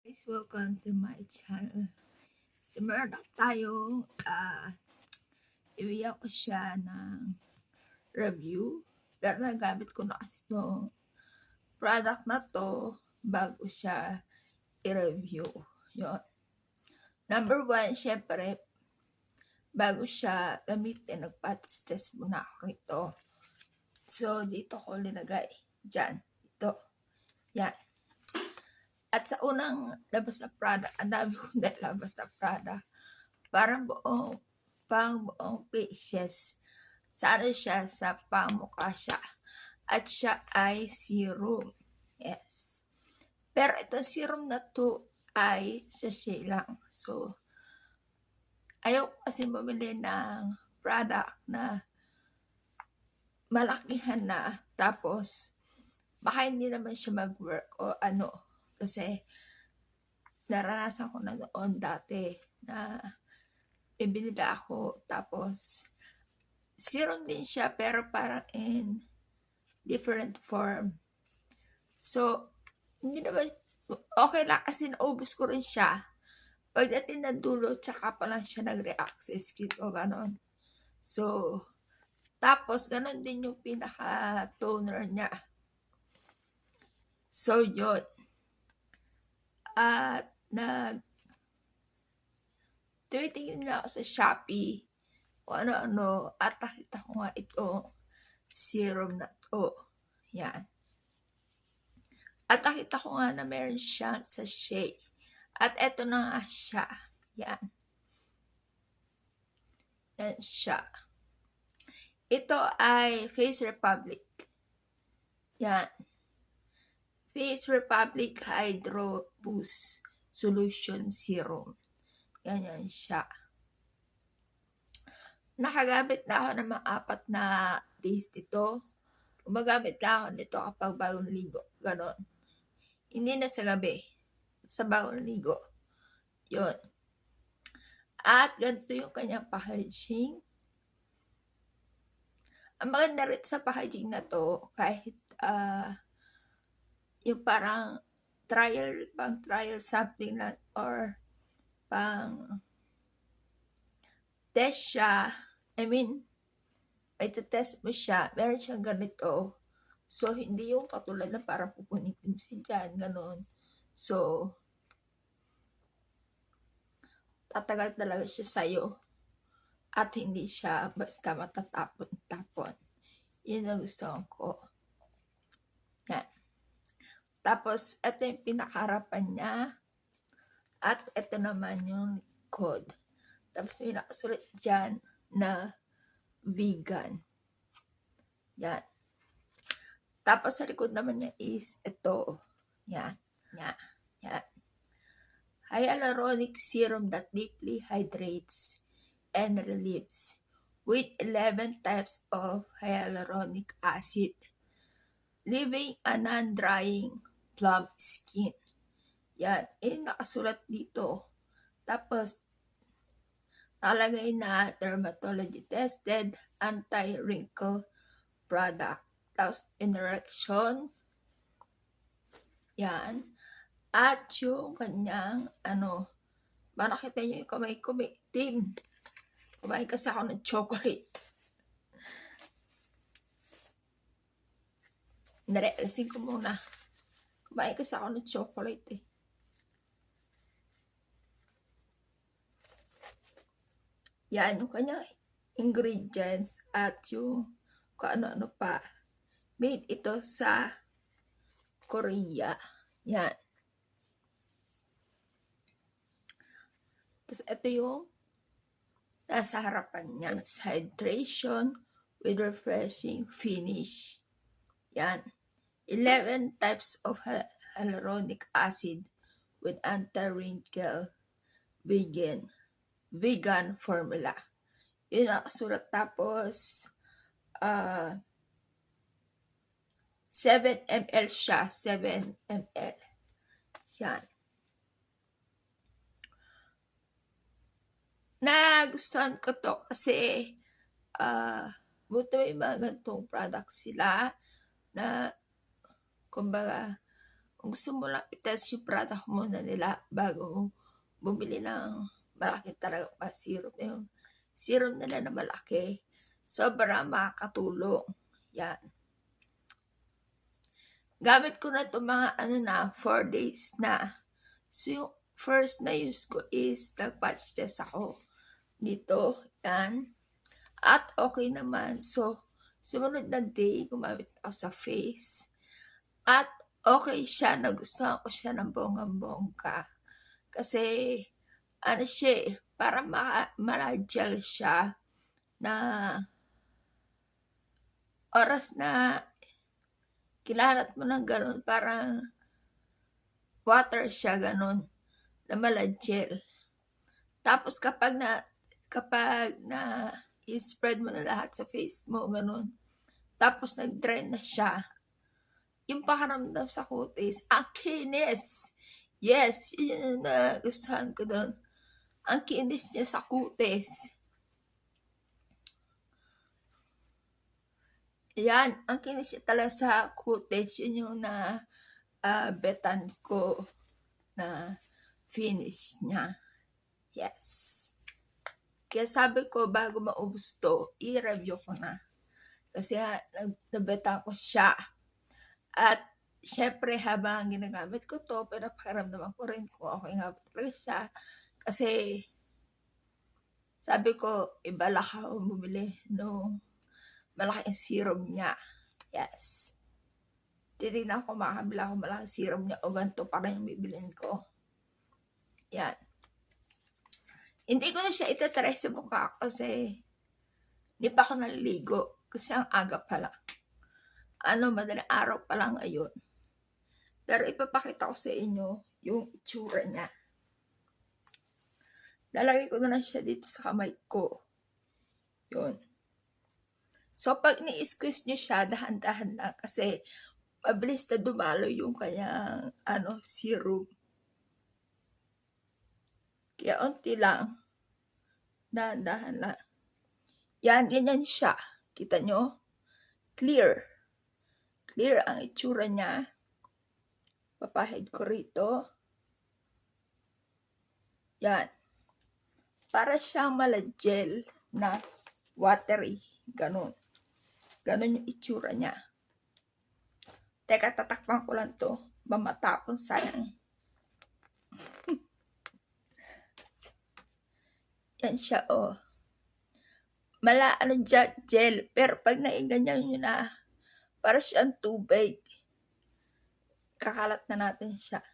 Guys, welcome to my channel. So, meron tayo, iwiyak ko siya ng review. Pero nagamit ko na kasi itong product na to bago siya i-review. Yun. Number 1, syempre, bago siya gamitin, nagpatis test muna ako rito. So, dito ko linagay. Diyan. Ito. Yan. At sa unang labas na product, ang dami kong nalabas na product. Parang buong faces. Sa ano siya, sa pamukha siya. At siya ay serum. Yes. Pero ito serum na to ay sachet lang. So, ayaw kasi bumili ng product na malakihan na. Tapos, baka hindi naman siya mag-work o ano. Kasi, naranasan ko na noon dati na bibili ako. Tapos, serum din siya pero parang in different form. So, hindi naman, okay lang kasi naubos ko rin siya. Pagdating ng dulo, tsaka pa lang siya nag-react sa skin ko, ganon. So, tapos, ganon din yung pinaka-toner niya. So, yun. At, tumitingin na ako sa Shopee, o ano-ano, at nakita ko nga itong serum na to. Yan. At nakita ko nga na meron siyang sachet. At eto na nga siya. Yan. Yan siya. Ito ay Face Republic. Yan. Face Republic Hydro Boost Solution Serum. Yan siya. Nakagamit na ako ng mga 4 na days dito. Gumagamit na ako nito kapag bagong ligo. Ganon. Hindi na sa gabi. Sa bagong ligo. Yun. At ganito yung kanyang packaging. Ang maganda rin sa packaging na to, kahit yung parang pang trial something lang, or pang test siya. I mean, may test mo siya, meron siyang ganito. So, hindi yung katulad na parang pupunitin mo siya dyan, ganon. So, tatagal talaga siya sa'yo. At hindi siya basta matatapon-tapon. Yun ang gusto ko. Yan. Tapos, ito yung pinakaharapan niya. At ito naman yung likod. Tapos, may nakasulat dyan na vegan. Yan. Tapos, sa likod naman niya is ito. Yan. Yan. Yan. Hyaluronic serum that deeply hydrates and relieves with 11 types of hyaluronic acid, leaving a non-drying plump skin. Yan. Nakasulat dito. Tapos, nakalagay na dermatology tested anti-wrinkle product. Tapos, interaction. Yan. At yung kanyang, nakita nyo yung kamay ko, may itim. Kumain kasi ako ng chocolate. Narealisin ko muna. Kumain kasi ako ng chocolate eh. Yan, yung kanyang ingredients at yung kung ano-ano pa. Made ito sa Korea. Yan. Tapos ito yung nasa harapan niya. Hydration with refreshing finish. Yan. 11 types of hyaluronic acid with anti-wrinkle vegan formula. Yun nakasulat. Tapos 7 ml siya. 7 ml. Yan. Nagustuhan ko to kasi buto may mga ganitong products sila na kumbaga gusto mo lang i-test yung product muna nila bago bumili ng malaki talaga pa serum. Yung serum nila na malaki, sobrang makakatulong. Yan. Gamit ko na ito mga 4 days na. So yung first na use ko is nag-patch test ako dito. Yan. At okay naman. So, sumunod na day, gumamit ako sa face. At okay siya. Nagustuhan ko siya ng bonggang-bongga. Kasi, siya para malagel siya na oras na kilalat mo ng ganun, parang water siya ganun, na malagel. Tapos kapag na i-spread mo na lahat sa face mo, ganun. Tapos nag-dry na siya. Yung pakaramdam sa kutis, ang kinis! Yes, yun yung nagustuhan ko doon. Ang kinis niya sa kutis. Yan, ang kinis niya talaga sa kutis. Yun yung betan ko na finish niya. Yes. Kaya sabi ko, bago maubos to, i-review ko na. Kasi nabeta ko siya. At syempre, habang ginagamit ko to, pinapakiramdaman ko rin kung okay nga talaga siya. Kasi sabi ko, ibala ka bumili nung malaking serum niya. Yes. Titignan ko, makakabila ko malaking serum niya o ganito pa rin yung bibilin ko. Yan. Hindi ko na siya itatry sa mukha kasi hindi pa ako naliligo kasi ang aga pa lang. Madaling araw pa lang ngayon. Pero ipapakita ko sa inyo yung itsura niya. Lalagay ko na lang siya dito sa kamay ko. Yun. So, pag ni-squeeze nyo siya, dahan-dahan lang kasi mabilis na dumalo yung kanyang serum. Kaya unti lang. Dahan-dahan lang. Yan, ganyan siya. Kita nyo? Clear. Clear ang itsura niya. Papahid ko rito. Yan. Para siyang malagel na watery. Ganon. Ganon yung itsura niya. Teka, tatakpan ko lang to. Mamatapon sayang. Yan siya, oh. Gel. Pero pag naiganyan nyo na, para siyang tubig. Kakalat na natin siya.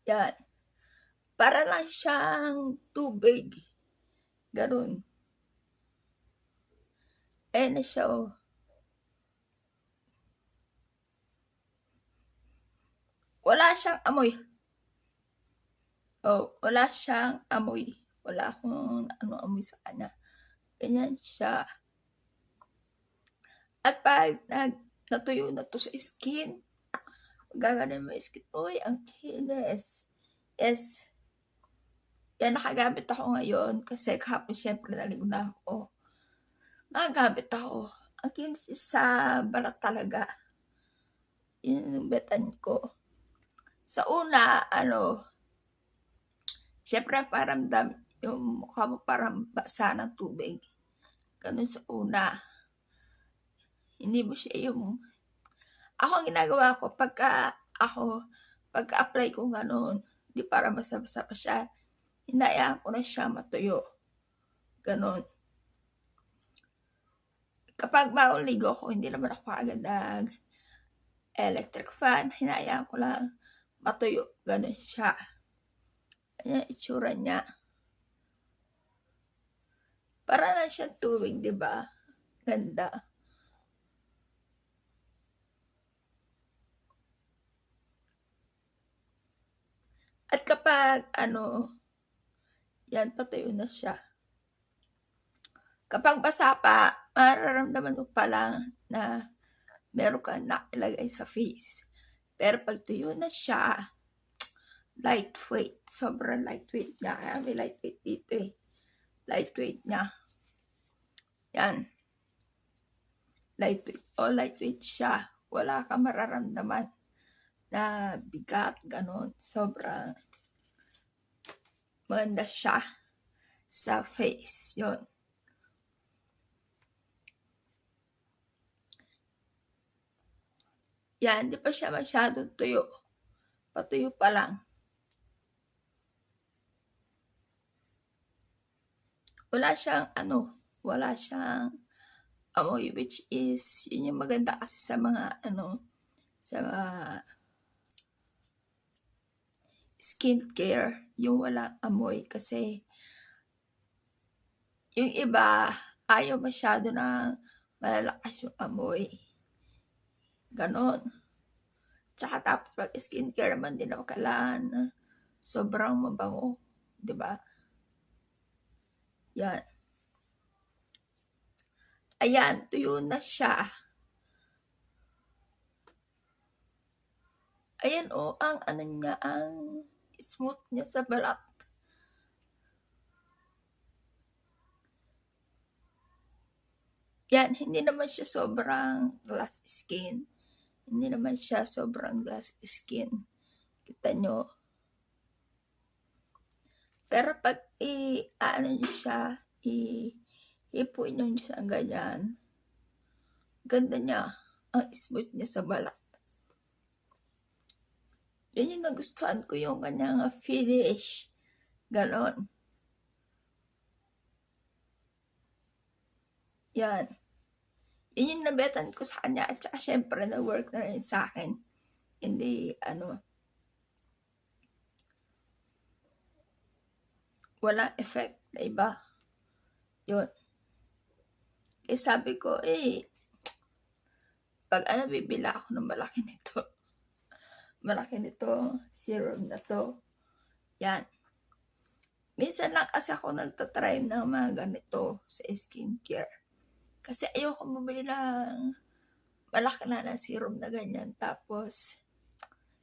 Yan. Para lang siyang tubig. Ganun. Ayan na siya, oh. Wala siyang amoy. Oh, wala siyang amoy. Wala akong amoy sa kanya. Ganyan siya. At pag natuyo na to sa skin, gaganin mo yung skin. Uy, ang kinis. Yes. Yan, nakagamit ako ngayon kasi kahapon syempre naligo na ako. Nakagamit ako. Ang kinis sa balat talaga. Yun yung betan ko. Sa una, syempre paramdam yung mukha mo parang basa ng tubig. Ganun sa una. Hindi mo siya yung... Ako ang ginagawa ko, pagka-apply ko ganun, di para basa-basa pa siya, hinayaan ko na siya matuyo. Ganun. Kapag bagong ligo ko, hindi naman ako agad electric fan, hinayaan ko lang matuyo. Ganun siya. Ayan itsura niya. Para lang siyang tubig, di ba? Ganda. At kapag, yan, patuyo na siya. Kapag basa pa, mararamdaman mo pa lang na meron ka nakilagay sa face. Pero pag tuyo na siya, lightweight. Sobrang lightweight niya. Kaya may lightweight dito eh. Lightweight niya. Yan. Lightweight. Lightweight siya. wala kang mararamdaman na bigat, ganon. Sobrang maganda siya sa face. Yun. Yan, hindi pa siya masyadong tuyo. Patuyo pa lang. Wala siyang wala siyang amoy, which is, yun yung maganda kasi sa mga sa skincare, yung wala amoy. Kasi yung iba, ayaw masyado na malalakas yung amoy. Ganon. Tsaka tapos pag skincare naman din ako, kailangan sobrang mabango. Diba? Yan. Ayan, tuyo na siya. Ayan ang niya, ang smooth niya sa balat. Yan, hindi naman siya sobrang glass skin. Hindi naman siya sobrang glass skin. Kita nyo. Pero pag nyo siya, ipuin nyo siya ganyan. Ganda niya. Ang smooth niya sa balat. Yan yung nagustuhan ko, yung kanyang finish. Ganon. Yan. Yun yung nabetan ko sa kanya. At saka syempre na-work na rin sa akin. Hindi, wala effect na iba. Yun. Kaya sabi ko, pag bibila ako ng malaki nito. Malaki nito, serum na to. Yan. Minsan lang kasi ako nagtatry ng mga ganito sa skincare. Kasi ayoko bumili ng malaki na ng serum na ganyan. Tapos,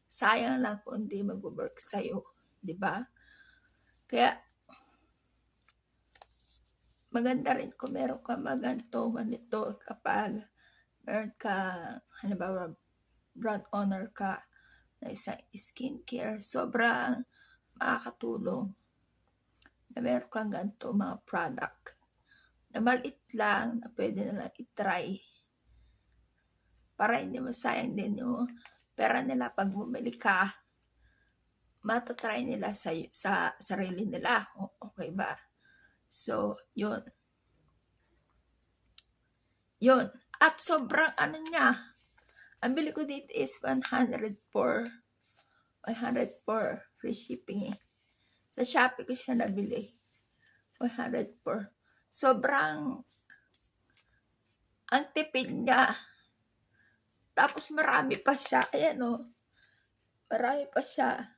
sayang lang kung hindi mag-work sa'yo. Diba? Kaya, maganda rin kung meron ka ganito kapag meron ka, halimbawa, brand owner ka na isang skincare. Sobrang makakatulong na meron kang ganito mga product na maliit lang na pwede na lang itry para hindi masayang din yung pera nila pag bumili ka. Matatry nila sa sarili nila. Okay ba? So, yun. Yun. At sobrang niya. Ang bili ko dito is 100 for free shipping Sa Shopee ko siya nabili. 100 for. Sobrang ang tipid niya. Tapos marami pa siya. Ayan marami pa siya.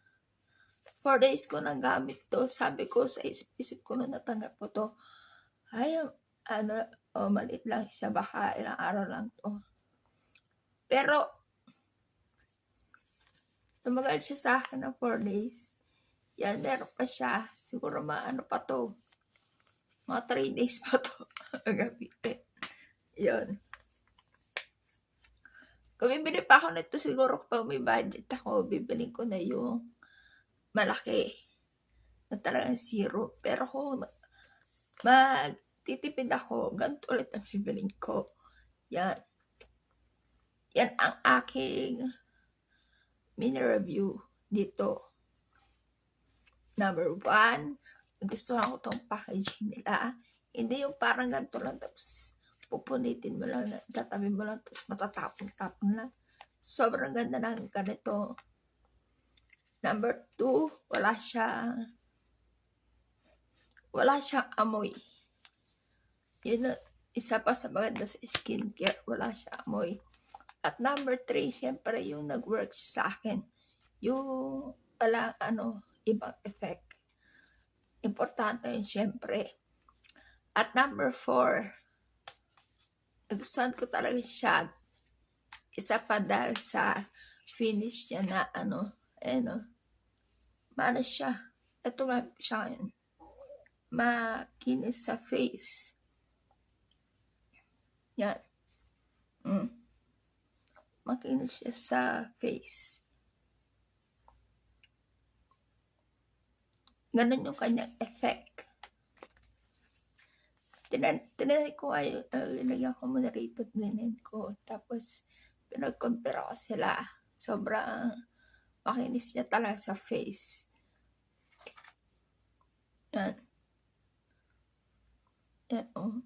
4 days ko nang gamit to. Sabi ko sa isip ko nung natanggap ko to. Ay, maliit lang siya. Baka ilang araw lang to. Pero, tumagal siya sa akin ng 4 days. Yan, meron pa siya. Siguro pa to. Mga 3 days pa to. Gamitin. Yun. Kung bibili pa ako nito, siguro pag may budget ako, bibiling ko na yung malaki na talagang zero. Pero kung magtitipid ako, ganito ulit ang bibiling ko. Yan. Yan ang aking mini review dito. Number 1, nagustuhan ko tong packaging nila. Hindi yung parang ganito lang, tapos pupunitin mo lang, tatabi mo lang, tapos matatapon-tapon lang. Sobrang ganda ng ganito. Number 2, wala siyang amoy. Yun isa pa sa maganda sa skincare, wala siyang amoy. At number 3, syempre yung nag-work sa akin. Yung wala ibang effect. Importante yun syempre. At number 4, nagustuhan ko talaga siya. Isa pa dahil sa finish niya na maano siya. Ito nga siya yun. Makinis sa face. Yan. makinis siya sa face. Ganun yung kanyang effect. Tinanay ko ay linagyan ko muna rito, blinin ko. Tapos, pinag-compare ko sila. Sobrang makinis niya talaga sa face. Yan. Yan, oh.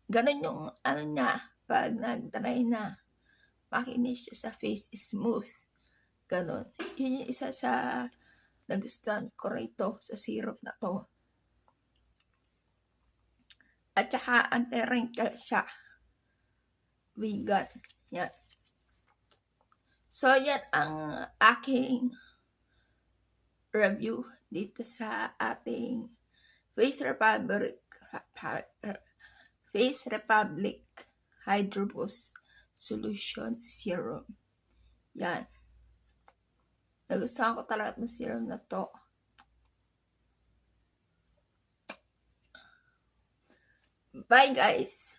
Ganun yung ano niya, pag nag-dry na, makinis siya sa face, smooth. Ganun. Yun yung isa sa nagustuhan ko rito sa syrup na to. At saka anti-wrinkle siya. Vegan. Yan. So, yan ang aking review dito sa ating Face Republic Hydro Boost Solution Serum. Yan. Nagustuhan ko talaga itong serum na to. Bye guys!